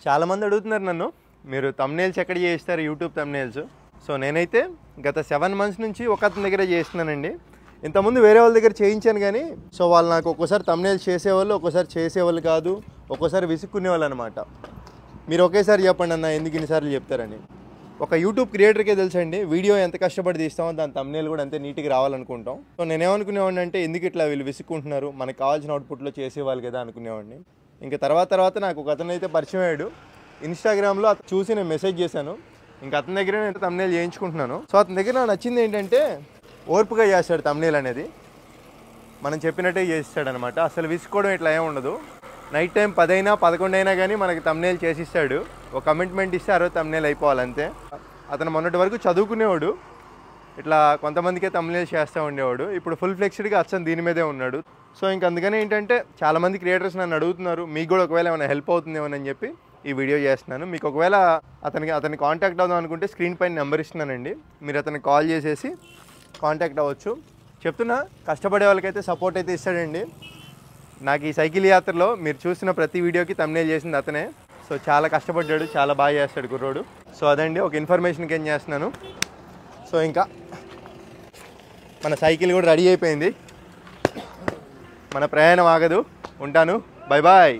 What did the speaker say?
చాలామంది అడుగుతున్నారు నన్ను, మీరు తమ్నేల్స్ ఎక్కడ చేస్తారు యూట్యూబ్ తమ్నేల్స్. సో నేనైతే గత 7 months నుంచి ఒక అతని దగ్గర చేస్తున్నానండి. ఇంతకుముందు వేరే వాళ్ళ దగ్గర చేయించాను కానీ సో వాళ్ళు నాకు ఒక్కోసారి తమ్నేల్స్ చేసేవాళ్ళు, ఒక్కోసారి చేసేవాళ్ళు కాదు, ఒక్కోసారి విసుక్కునేవాళ్ళు అనమాట. మీరు ఒకేసారి చెప్పండి అన్న ఎందుకు ఇన్నిసార్లు చెప్తారని. ఒక యూట్యూబ్ క్రియేటర్కే తెలుసండి, వీడియో ఎంత కష్టపడి తీస్తామో దాని తమ్నేల్ కూడా అంతే నీట్గా రావాలనుకుంటాం. సో నేనేమనుకునేవాడిని అంటే ఎందుకు ఇట్లా వీళ్ళు విసుక్కుంటున్నారు, మనకు కావాల్సిన అవుట్పుట్లో చేసేవాళ్ళు కదా అనుకునేవాడిని. ఇంకా తర్వాత నాకు ఒక అతను అయితే పరిచయం అయ్యాడు. ఇన్స్టాగ్రామ్లో చూసి నేను మెసేజ్ చేశాను. ఇంకా అతని దగ్గర నేను తమ్నేల్ చేయించుకుంటున్నాను. సో అతని దగ్గర నాకు నచ్చింది ఏంటంటే ఓర్పుగా చేస్తాడు తమ్నేల్ అనేది, మనం చెప్పినట్టే చేస్తాడనమాట. అసలు విసుకోవడం ఇట్లా ఏమి ఉండదు. నైట్ టైం 10 అయినా 11 అయినా కానీ మనకి తమ్నేల్ చేసిస్తాడు. ఒక కమిట్మెంట్ ఇస్తే 60 తమ్నేల్ అయిపోవాలంతే. అతను మొన్నటి వరకు చదువుకునేవాడు, ఇట్లా కొంతమందికే తమ్నేల్ చేస్తూ ఉండేవాడు. ఇప్పుడు ఫుల్ ఫ్లెక్స్డ్గా అచ్చం దీని మీదే ఉన్నాడు. సో ఇంక అందుకని ఏంటంటే చాలామంది క్రియేటర్స్ నన్ను అడుగుతున్నారు, మీకు కూడా ఒకవేళ ఏమైనా హెల్ప్ అవుతుందేమోనని చెప్పి ఈ వీడియో చేస్తున్నాను. మీకు ఒకవేళ అతన్ని కాంటాక్ట్ అవుదాం అనుకుంటే స్క్రీన్ పైన నెంబర్ ఇస్తున్నానండి, మీరు అతనికి కాల్ చేసేసి కాంటాక్ట్ అవ్వచ్చు. చెప్తున్నా, కష్టపడే వాళ్ళకైతే సపోర్ట్ అయితే ఇస్తాడండి. నాకు ఈ సైకిల్ యాత్రలో మీరు చూసిన ప్రతి వీడియోకి తమ్నేల్ చేసింది అతనే. సో చాలా కష్టపడ్డాడు, చాలా బాగా చేస్తాడు కుర్రోడు. సో అదండి ఒక ఇన్ఫర్మేషన్కి ఏం చేస్తున్నాను. సో ఇంకా మన సైకిల్ కూడా రెడీ అయిపోయింది, మన ప్రయాణం ఆగదు. ఉంటాను, బై బాయ్.